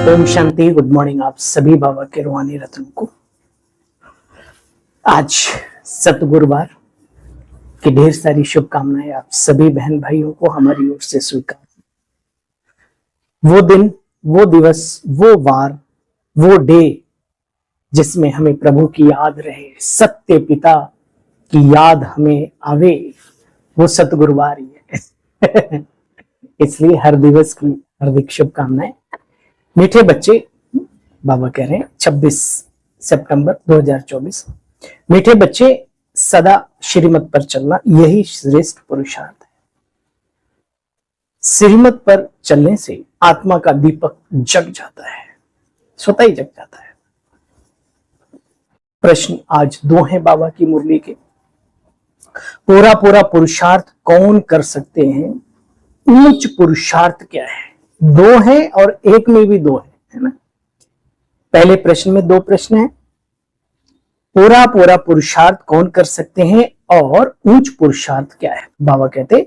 Om Shanti. Good morning आप सभी बाबा के रूहानी रत्नों को। आज सतगुरुवार की ढेर सारी शुभकामनाएं आप सभी बहन भाइयों को हमारी ओर से स्वीकार। वो दिन, वो दिवस, वो वार, वो डे जिसमें हमें प्रभु की याद रहे, सत्य पिता की याद हमें आवे, वो सतगुरुवार ही है। इसलिए हर दिवस की हार्दिक शुभकामनाएं। मीठे बच्चे, बाबा कह रहे हैं 26 सितंबर 2024। मीठे बच्चे, सदा श्रीमत पर चलना यही श्रेष्ठ पुरुषार्थ है। श्रीमत पर चलने से आत्मा का दीपक जग जाता है, स्वतः ही जग जाता है। प्रश्न आज 2 हैं बाबा की मुरली के। पूरा पुरुषार्थ कौन कर सकते हैं? ऊंच पुरुषार्थ क्या है? 2 है और एक में भी 2 है ना। पहले प्रश्न में 2 प्रश्न है। पूरा पुरुषार्थ कौन कर सकते हैं और ऊंच पुरुषार्थ क्या है? बाबा कहते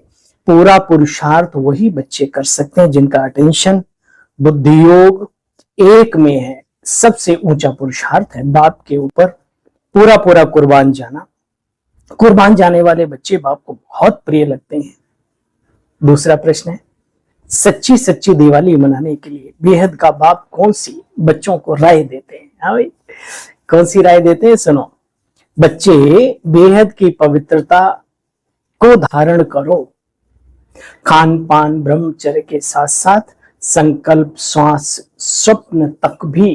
पूरा पुरुषार्थ वही बच्चे कर सकते हैं जिनका अटेंशन, बुद्धि योग एक में है। सबसे ऊंचा पुरुषार्थ है बाप के ऊपर पूरा कुर्बान जाना। कुर्बान जाने वाले बच्चे बाप को बहुत प्रिय लगते हैं। दूसरा प्रश्न है, सच्ची दिवाली मनाने के लिए बेहद का बाप कौन सी बच्चों को राय देते हैं? हाँ भाई, कौन सी राय देते हैं? सुनो, बच्चे बेहद की पवित्रता को धारण करो। खान पान ब्रह्मचर्य के साथ साथ संकल्प, श्वास, स्वप्न तक भी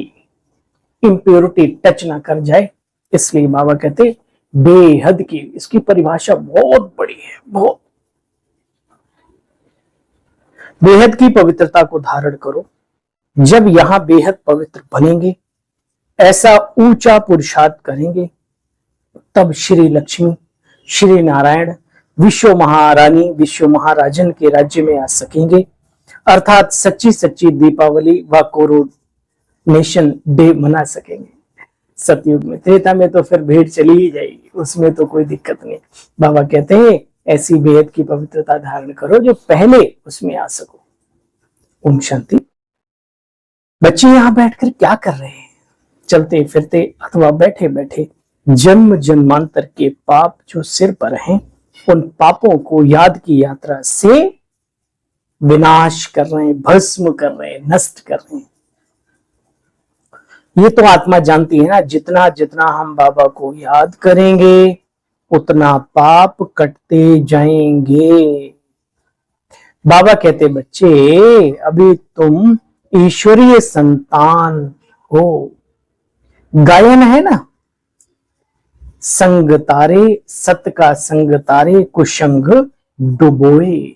इम्प्योरिटी टच ना कर जाए। इसलिए बाबा कहते बेहद की, इसकी परिभाषा बहुत बड़ी है, बहुत। बेहद की पवित्रता को धारण करो। जब यहां बेहद पवित्र बनेंगे, ऐसा ऊंचा पुरुषार्थ करेंगे, तब श्री लक्ष्मी, श्री नारायण, विश्व महारानी, विश्व महाराजन के राज्य में आ सकेंगे। अर्थात सच्ची दीपावली व कोरोनेशन डे मना सकेंगे। सतयुग में, त्रेता में तो फिर भेंट चली ही जाएगी, उसमें तो कोई दिक्कत नहीं। बाबा कहते हैं ऐसी बेहद की पवित्रता धारण करो जो पहले उसमें आ सको। ओम शांति। बच्चे यहां बैठकर क्या कर रहे हैं? चलते फिरते अथवा बैठे बैठे जन्म जन्मांतर के पाप जो सिर पर हैं, उन पापों को याद की यात्रा से विनाश कर रहे हैं, भस्म कर रहे हैं, नष्ट कर रहे हैं। ये तो आत्मा जानती है ना, जितना जितना हम बाबा को याद करेंगे उतना पाप कटते जाएंगे। बाबा कहते बच्चे अभी तुम ईश्वरीय संतान हो। गायन है ना, संग तारे, सत का संग तारे, कुसंग डुबोए।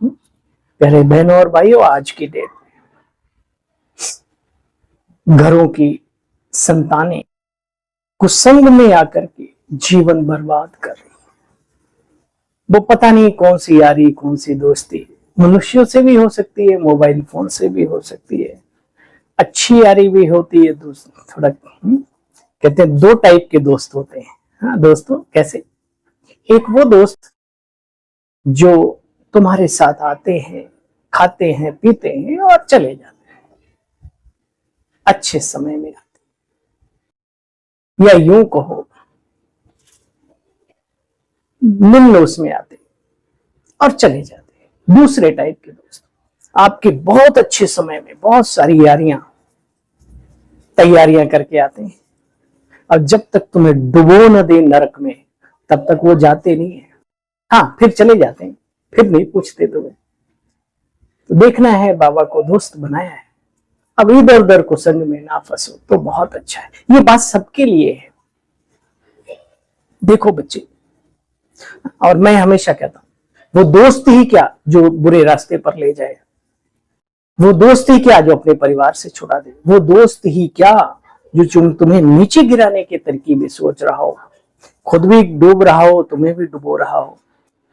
प्यारे बहनों और भाइयों, आज की डेट घरों की संतानें कुसंग में आकर के जीवन बर्बाद कर रही। वो पता नहीं कौन सी यारी, कौन सी दोस्ती, मनुष्यों से भी हो सकती है, मोबाइल फोन से भी हो सकती है, अच्छी यारी भी होती है। थोड़ा कहते हैं 2 टाइप के दोस्त होते हैं। हाँ दोस्तों, कैसे? एक वो दोस्त जो तुम्हारे साथ आते हैं, खाते हैं, पीते हैं और चले जाते हैं, अच्छे समय में आते, या यूं कहो निम्न उसमें आते और चले जाते। दूसरे टाइप के दोस्त आपके बहुत अच्छे समय में बहुत सारी तैयारियां करके आते हैं, और जब तक तुम्हें डुबो न दे नरक में तब तक वो जाते नहीं है। हाँ, फिर चले जाते हैं, फिर नहीं पूछते तुम्हें। तो देखना है, बाबा को दोस्त बनाया है, अब इधर उधर को संग में ना फंसो तो बहुत अच्छा है। ये बात सबके लिए है। देखो बच्चे, और मैं हमेशा कहता हूं, वो दोस्त ही क्या जो बुरे रास्ते पर ले जाए, वो दोस्त ही क्या जो अपने परिवार से छुड़ा दे, वो दोस्त ही क्या जो तुम्हें नीचे गिराने के तरकीबें सोच रहा हो, खुद भी डूब रहा हो, तुम्हें भी डुबो रहा हो।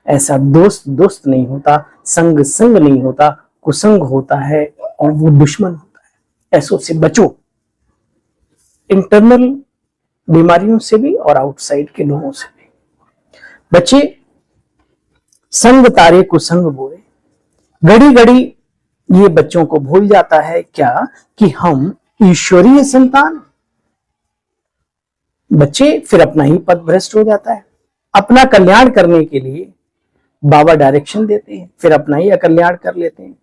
ऐसा दोस्त नहीं होता, संग नहीं होता, कुसंग होता है और वो दुश्मन होता है। ऐसों से बचो, इंटरनल बीमारियों से भी और आउटसाइड के लोगों से भी। बच्चे संग तारे कुसंग बोए, घड़ी घड़ी ये बच्चों को भूल जाता है क्या कि हम ईश्वरीय संतान। बच्चे फिर अपना ही पद भ्रष्ट हो जाता है। अपना कल्याण करने के लिए बाबा डायरेक्शन देते हैं, फिर अपना ही अकल्याण कर लेते हैं।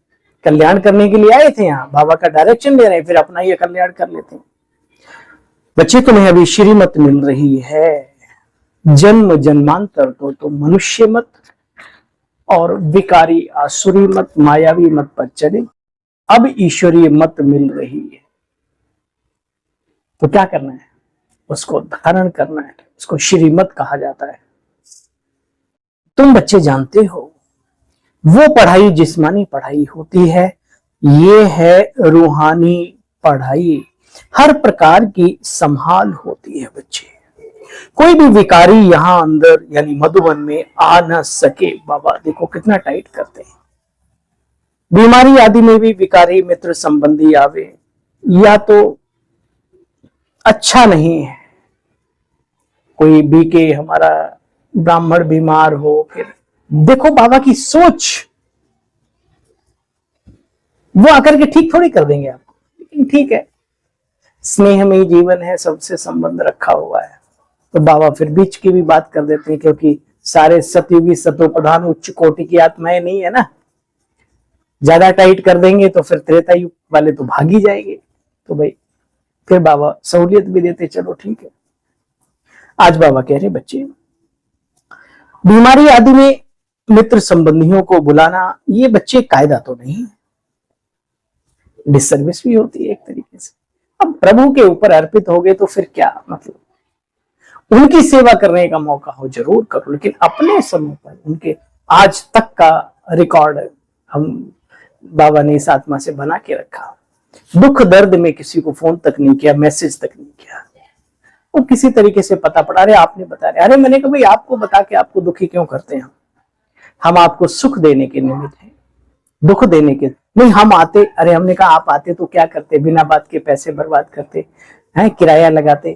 कल्याण करने के लिए आए थे यहाँ, बाबा का डायरेक्शन ले रहे हैं, फिर अपना ही अकल्याण कर लेते हैं। बच्चे तुम्हें अभी श्रीमत मिल रही है, जन्म जन्मांतर तो मनुष्य मत और विकारी आसुरी मत मायावी मत पर चले, अब ईश्वरीय मत मिल रही है। तो क्या करना है? उसको धारण करना है, उसको श्रीमत कहा जाता है। तुम बच्चे जानते हो वो पढ़ाई जिस्मानी पढ़ाई होती है, ये है रूहानी पढ़ाई। हर प्रकार की संभाल होती है बच्चे। कोई भी विकारी यहां अंदर यानी मधुबन में आ न सके। बाबा देखो कितना टाइट करते हैं। बीमारी आदि में भी विकारी मित्र संबंधी आवे या तो अच्छा नहीं है। कोई बीके हमारा ब्राह्मण बीमार हो, फिर देखो बाबा की सोच, वो आकर के ठीक थोड़ी कर देंगे आपको, लेकिन ठीक है, स्नेहमयी जीवन है, सबसे संबंध रखा हुआ है, तो बाबा फिर बीच की भी बात कर देते हैं, क्योंकि सारे सतयुगी सतोप्रधान उच्च कोटि की आत्माएं नहीं है ना। ज्यादा टाइट कर देंगे तो फिर त्रेता युग वाले तो भाग ही जाएंगे। तो भाई फिर बाबा सहूलियत भी देते, चलो ठीक है। आज बाबा कह रहे बच्चे, बीमारी आदि में मित्र संबंधियों को बुलाना ये बच्चे कायदा तो नहीं है, डिसर्विस भी होती है एक तरीके से। अब प्रभु के ऊपर अर्पित हो गए तो फिर क्या मतलब, उनकी सेवा करने का मौका हो जरूर करो, लेकिन अपने समय पर उनके आज तक का रिकॉर्ड हम बाबा ने इस आत्मा से बना के रखा। दुख दर्द में किसी को फोन तक नहीं किया, मैसेज तक नहीं किया। वो किसी तरीके से पता पड़ा, अरे आपने बता रहे, अरे मैंने कहा भाई आपको बता के आपको दुखी क्यों करते हैं? हम आपको सुख देने के निमित्त हैं, दुख देने के नहीं। हम आते, अरे हमने कहा आप आते तो क्या करते, बिना बात के पैसे बर्बाद करते हैं, किराया लगाते,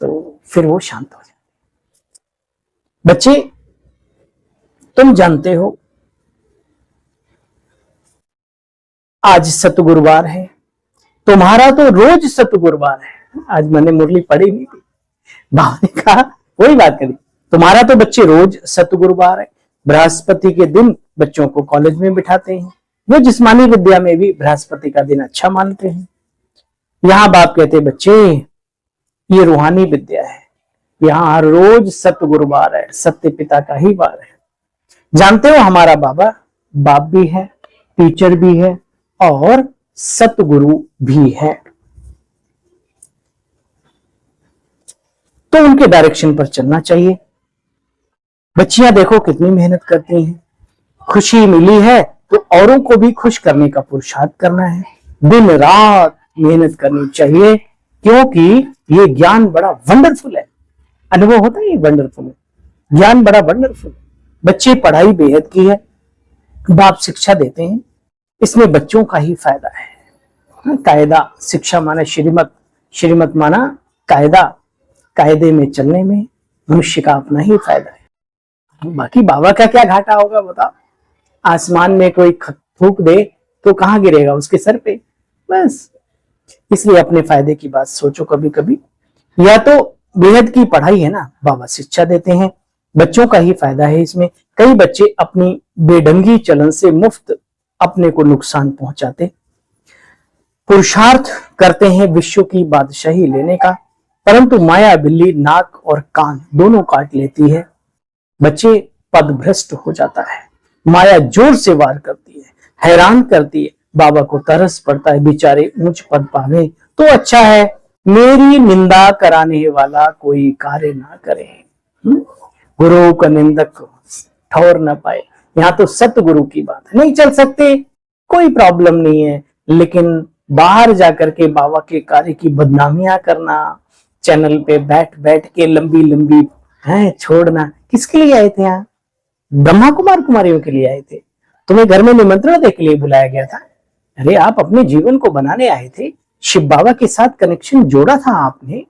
तो फिर वो शांत हो जाते। बच्चे तुम जानते हो आज सतगुरुवार है, तुम्हारा तो रोज सतगुरुवार है। आज मैंने मुरली पढ़ी नहीं थी, बाबा ने कहा वही बात करी, तुम्हारा तो बच्चे रोज सतगुरुवार है। बृहस्पति के दिन बच्चों को कॉलेज में बिठाते हैं, वो जिस्मानी विद्या में भी बृहस्पति का दिन अच्छा मानते हैं। यहाँ बाप कहते बच्चे ये रूहानी विद्या है, यहाँ हर रोज सतगुरुवार है, सत्य पिता का ही वार है। जानते हो हमारा बाबा बाप भी है, टीचर भी है और सतगुरु भी है, तो उनके डायरेक्शन पर चलना चाहिए। बच्चियां देखो कितनी मेहनत करती हैं, खुशी मिली है तो औरों को भी खुश करने का पुरुषार्थ करना है, दिन रात मेहनत करनी चाहिए, क्योंकि ये ज्ञान बड़ा वंडरफुल है। अनुभव होता है ये वंडरफुल है, ज्ञान बड़ा वंडरफुल है। बच्चे पढ़ाई बेहद की है, बाप शिक्षा देते हैं, इसमें बच्चों का ही फायदा है। कायदा, शिक्षा माना श्रीमत, श्रीमत माना कायदा, कायदे में चलने में मनुष्य का अपना ही फायदा है। बाकी बाबा का क्या घाटा होगा बताओ? आसमान में कोई थूक दे तो कहां गिरेगा? उसके सर पे। बस इसलिए अपने फायदे की बात सोचो कभी कभी। या तो बेहद की पढ़ाई है ना, बाबा शिक्षा देते हैं, बच्चों का ही फायदा है इसमें। कई बच्चे अपनी बेढंगी चलन से मुफ्त अपने को नुकसान पहुंचाते, पुरुषार्थ करते हैं विश्व की बादशाही लेने का, परंतु माया बिल्ली नाक और कान दोनों काट लेती है। बच्चे पद भ्रष्ट हो जाता है, माया जोर से वार करती है, हैरान करती है। बाबा को तरस पड़ता है, बेचारे ऊंच पद पावे तो अच्छा है, मेरी निंदा कराने वाला कोई कार्य ना करे, गुरु का निंदक ठौर न पाए। यहाँ तो सतगुरु की बात है, नहीं चल सकते कोई प्रॉब्लम नहीं है, लेकिन बाहर जाकर के बाबा के कार्य की बदनामियां करना, चैनल पे बैठ बैठ के लंबी लंबी है छोड़ना, किसके लिए आए थे यहाँ? ब्रह्मा कुमार कुमारियों के लिए आए थे। तुम्हें घर में निमंत्रण देने के लिए बुलाया गया था। अरे आप अपने जीवन को बनाने आए थे, शिव बाबा के साथ कनेक्शन जोड़ा था आपने,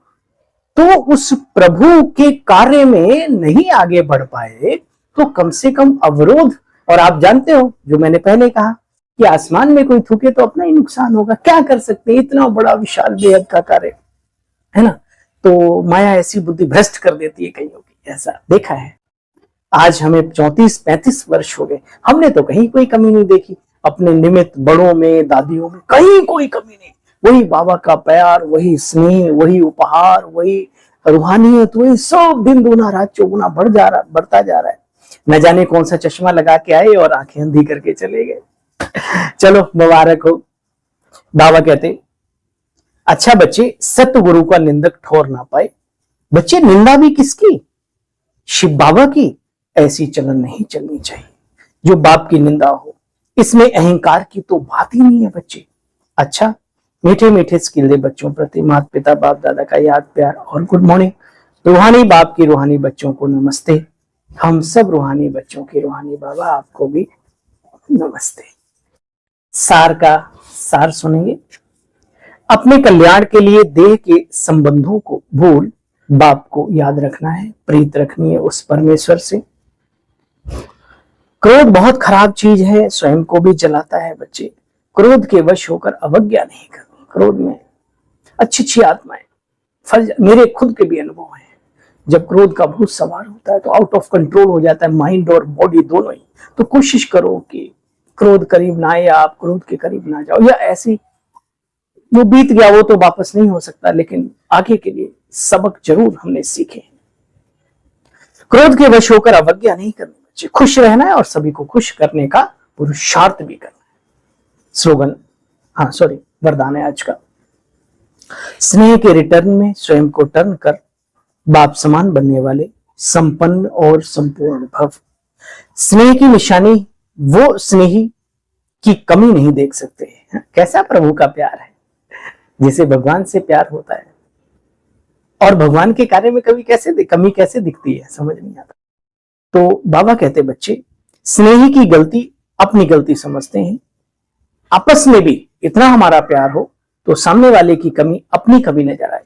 तो उस प्रभु के कार्य में नहीं आगे बढ़ पाए तो कम से कम अवरोध, और आप जानते हो जो मैंने पहले कहा, कि आसमान में कोई थूके तो अपना ही नुकसान होगा, क्या कर सकते हैं, इतना बड़ा विशाल बेहद का कार्य है ना। तो माया ऐसी बुद्धि भ्रष्ट कर देती है कईयों की, ऐसा देखा है। आज हमें 34-35 वर्ष हो गए, हमने तो कहीं कोई कमी नहीं देखी, अपने निमित्त बड़ों में दादियों में कहीं कोई कमी नहीं। वही बाबा का प्यार, वही स्नेह, वही उपहार, वही रूहानियत, वही सब दिन दूना रात चौगुना बढ़ता जा रहा है। न जाने कौन सा चश्मा लगा के आए और आंखें अंधी करके चले गए। चलो मुबारक हो। बाबा कहते, अच्छा बच्चे, सत्य गुरु का निंदक ठोर ना पाए। बच्चे, निंदा भी किसकी? शिव बाबा की। ऐसी चलन नहीं चलनी चाहिए जो बाप की निंदा हो। इसमें अहंकार की तो बात ही नहीं है बच्चे। अच्छा, मीठे मीठे स्किल्ले बच्चों प्रति माता पिता बाप दादा का याद प्यार और गुड मॉर्निंग। रूहानी बाप की रूहानी बच्चों को नमस्ते। हम सब रूहानी बच्चों के रूहानी बाबा आपको भी नमस्ते। सार का सार सुनेंगे। अपने कल्याण के लिए देह के संबंधों को भूल बाप को याद रखना है, प्रीत रखनी है उस परमेश्वर से। क्रोध बहुत खराब चीज है, स्वयं को भी जलाता है बच्चे। क्रोध के वश होकर अवज्ञा नहीं करनी। क्रोध में अच्छी अच्छी आत्माएं, फल मेरे खुद के भी अनुभव हैं, जब क्रोध का भूत सवार होता है तो आउट ऑफ कंट्रोल हो जाता है माइंड और बॉडी दोनों ही। तो कोशिश करो कि क्रोध करीब ना आए, आप क्रोध के करीब ना जाओ, या ऐसी वो बीत गया वो तो वापस नहीं हो सकता, लेकिन आगे के लिए सबक जरूर हमने सीखे। क्रोध के वश होकर अवज्ञा नहीं करनी बच्चे, खुश रहना है और सभी को खुश करने का पुरुषार्थ भी करना है। स्लोगन, हाँ सॉरी, वरदान है आज का। स्नेह के रिटर्न में स्वयं को टर्न कर बाप समान बनने वाले संपन्न और संपूर्ण भव। स्नेह की निशानी वो स्नेही की कमी नहीं देख सकते। कैसा प्रभु का प्यार है, जिसे भगवान से प्यार होता है और भगवान के कार्य में कभी कमी कैसे दिखती है, समझ नहीं आता। तो बाबा कहते, बच्चे स्नेही की गलती अपनी गलती समझते हैं। आपस में भी इतना हमारा प्यार हो तो सामने वाले की कमी अपनी कभी नजर आए।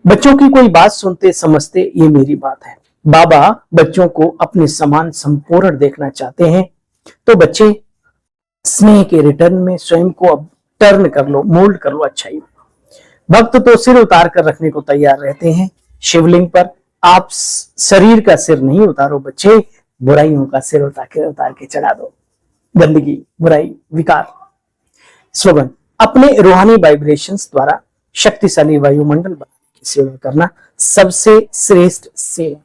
बच्चों की कोई बात सुनते समझते ये मेरी बात है। बाबा बच्चों को अपने समान संपूर्ण देखना चाहते हैं। तो बच्चे स्नेह के रिटर्न में स्वयं को अब टर्न कर लो, मोल्ड कर लो अच्छाई। भक्त तो सिर उतार कर रखने को तैयार रहते हैं शिवलिंग पर। आप शरीर का सिर नहीं उतारो बच्चे, बुराइयों का सिर उतार के चढ़ा दो। गंदगी, बुराई, विकार। स्लोगन, अपने रूहानी वाइब्रेशंस द्वारा शक्तिशाली वायुमंडल बनाने की सेवा करना सबसे श्रेष्ठ सेवा।